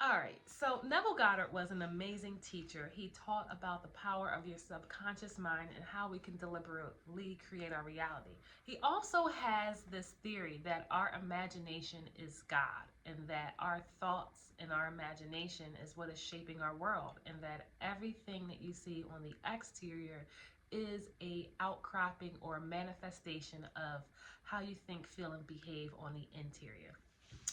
All right, so Neville Goddard was an amazing teacher. He taught about the power of your subconscious mind and how we can deliberately create our reality. He also has this theory that our imagination is God, and that our thoughts and our imagination is what is shaping our world, and that everything that you see on the exterior is a outcropping or a manifestation of how you think, feel, and behave on the interior.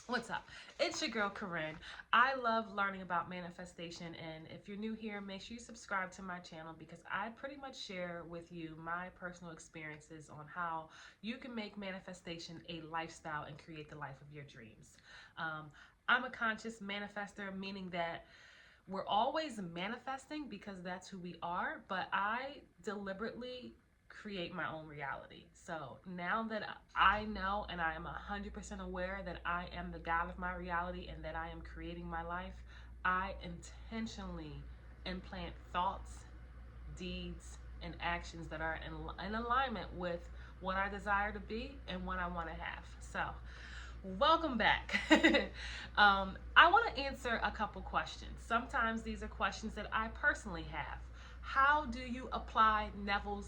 What's up? It's your girl Corinne. I love learning about manifestation, and if you're new here, make sure you subscribe to my channel because I pretty much share with you my personal experiences on how you can make manifestation a lifestyle and create the life of your dreams. Um, I'm a conscious manifester, meaning that we're always manifesting because that's who we are, but I deliberately create my own reality. So now that I know and I am 100% aware that I am the God of my reality and that I am creating my life, I intentionally implant thoughts, deeds, and actions that are in alignment with what I desire to be and what I want to have. So, welcome back. I want to answer a couple questions. Sometimes these are questions that I personally have. How do you apply Neville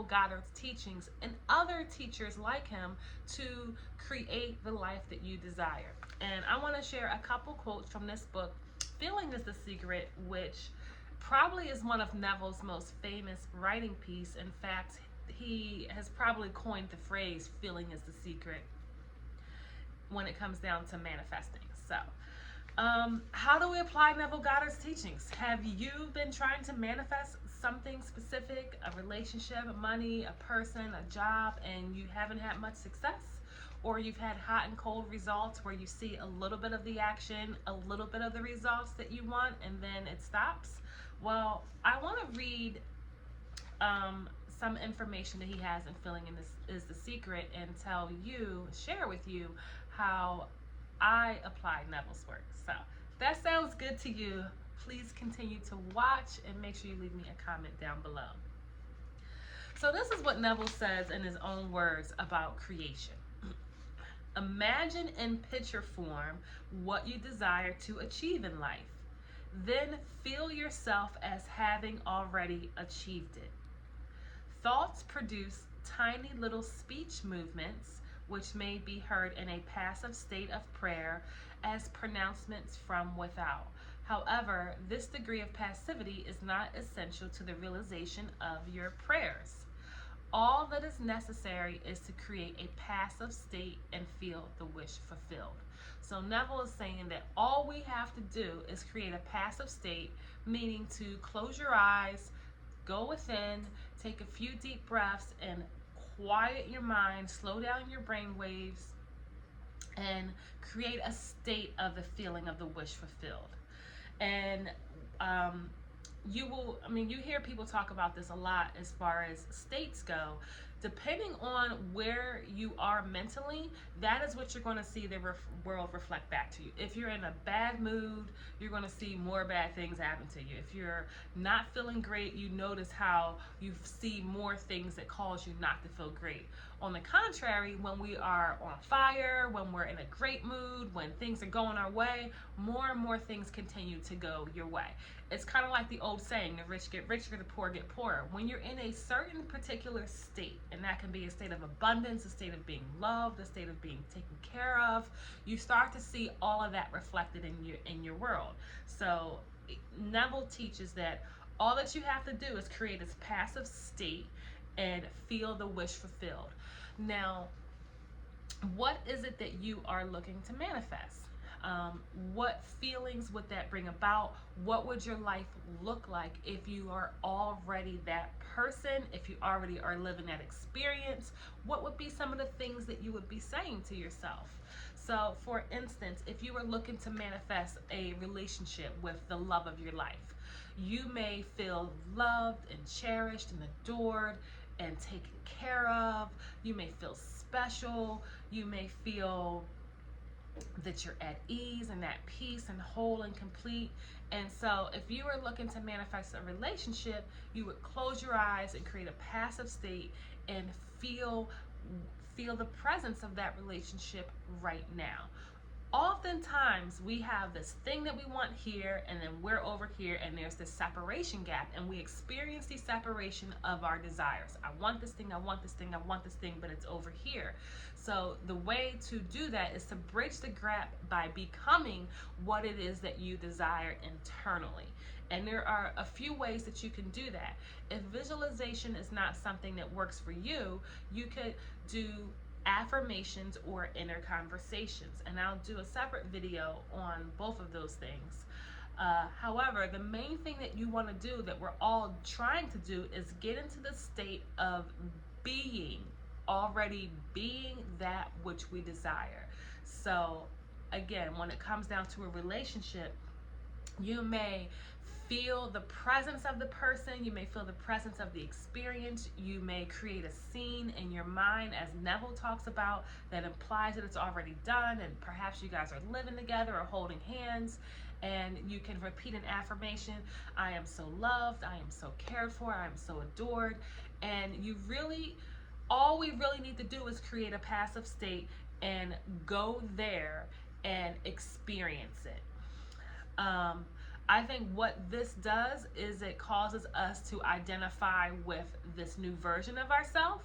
Goddard's teachings and other teachers like him to create the life that you desire? And I want to share a couple quotes from this book, Feeling is the Secret, which probably is one of Neville's most famous writing piece. In fact, he has probably coined the phrase feeling is the secret when it comes down to manifesting. So, how do we apply Neville Goddard's teachings? Have you been trying to manifest something specific, a relationship, money, a person, a job, and you haven't had much success? Or you've had hot and cold results where you see a little bit of the action, a little bit of the results that you want, and then it stops? Well, I want to read some information that he has in Feeling in This Is the Secret and share with you how I applied Neville's work. So if that sounds good to you, please continue to watch and make sure you leave me a comment down below. So this is what Neville says in his own words about creation. Imagine in picture form what you desire to achieve in life. Then feel yourself as having already achieved it. Thoughts produce tiny little speech movements which may be heard in a passive state of prayer as pronouncements from without. However, this degree of passivity is not essential to the realization of your prayers. All that is necessary is to create a passive state and feel the wish fulfilled. So Neville is saying that all we have to do is create a passive state, meaning to close your eyes, go within, take a few deep breaths, and quiet your mind, slow down your brain waves, and create a state of the feeling of the wish fulfilled. And you hear people talk about this a lot as far as states go. Depending on where you are mentally, that is what you're going to see the world reflect back to you. If you're in a bad mood, you're going to see more bad things happen to you. If you're not feeling great, you notice how you see more things that cause you not to feel great. On the contrary, when we are on fire, when we're in a great mood, when things are going our way, more and more things continue to go your way. It's kind of like the old saying, the rich get richer, the poor get poorer. When you're in a certain particular state, and that can be a state of abundance, a state of being loved, a state of being taken care of, you start to see all of that reflected in your world. So Neville teaches that all that you have to do is create this passive state and feel the wish fulfilled. Now, what is it that you are looking to manifest? What feelings would that bring about? What would your life look like if you are already that person? If you already are living that experience, what would be some of the things that you would be saying to yourself? So, for instance, if you were looking to manifest a relationship with the love of your life, you may feel loved and cherished and adored and taken care of. You may feel special. You may feel that you're at ease and at peace and whole and complete. And so if you were looking to manifest a relationship, you would close your eyes and create a passive state and feel the presence of that relationship right now. oftentimes we have this thing that we want here, and then we're over here, and there's this separation gap, and we experience the separation of our desires. I want this thing, I want this thing, I want this thing, but it's over here. So the way to do that is to bridge the gap by becoming what it is that you desire internally. And there are a few ways that you can do that. If visualization is not something that works for you, you could do affirmations or inner conversations, and I'll do a separate video on both of those things. However, the main thing that you want to do, that we're all trying to do, is get into the state of already being that which we desire. So again, when it comes down to a relationship, you may feel the presence of the person, you may feel the presence of the experience, you may create a scene in your mind, as Neville talks about, that implies that it's already done, and perhaps you guys are living together or holding hands, and you can repeat an affirmation: I am so loved, I am so cared for, I am so adored. And all we really need to do is create a passive state and go there and experience it. I think what this does is it causes us to identify with this new version of ourselves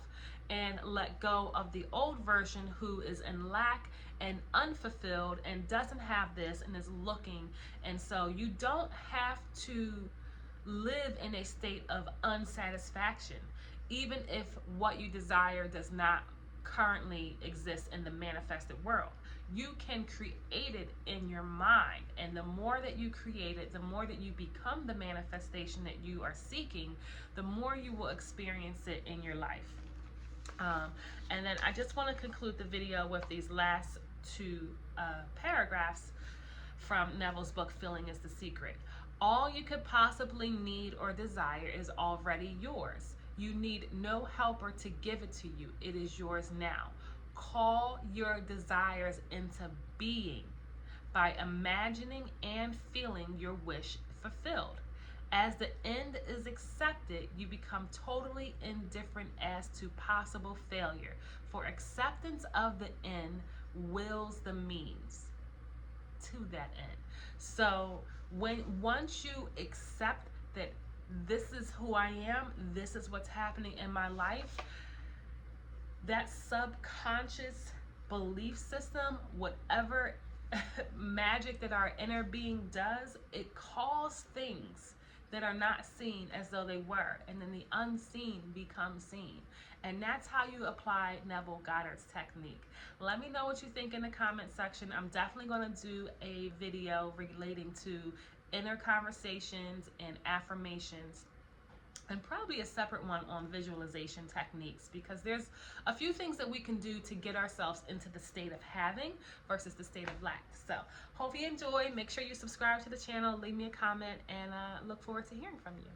and let go of the old version who is in lack and unfulfilled and doesn't have this and is looking. And so you don't have to live in a state of unsatisfaction, even if what you desire does not currently exist in the manifested world. You can create it in your mind, and the more that you create it, the more that you become the manifestation that you are seeking, the more you will experience it in your life. And then I just want to conclude the video with these last two paragraphs from Neville's book, Feeling is the Secret. All you could possibly need or desire is already yours. You need no helper to give it to you. It is yours now. Call your desires into being by imagining and feeling your wish fulfilled. As the end is accepted, you become totally indifferent as to possible failure, for acceptance of the end wills the means to that end. So once you accept that this is who I am, this is what's happening in my life, that subconscious belief system, whatever magic that our inner being does, it calls things that are not seen as though they were, and then the unseen becomes seen. And that's how you apply Neville Goddard's technique. Let me know what you think in the comment section. I'm definitely going to do a video relating to inner conversations and affirmations, and probably a separate one on visualization techniques, because there's a few things that we can do to get ourselves into the state of having versus the state of lack. So hope you enjoy. Make sure you subscribe to the channel, leave me a comment, and look forward to hearing from you.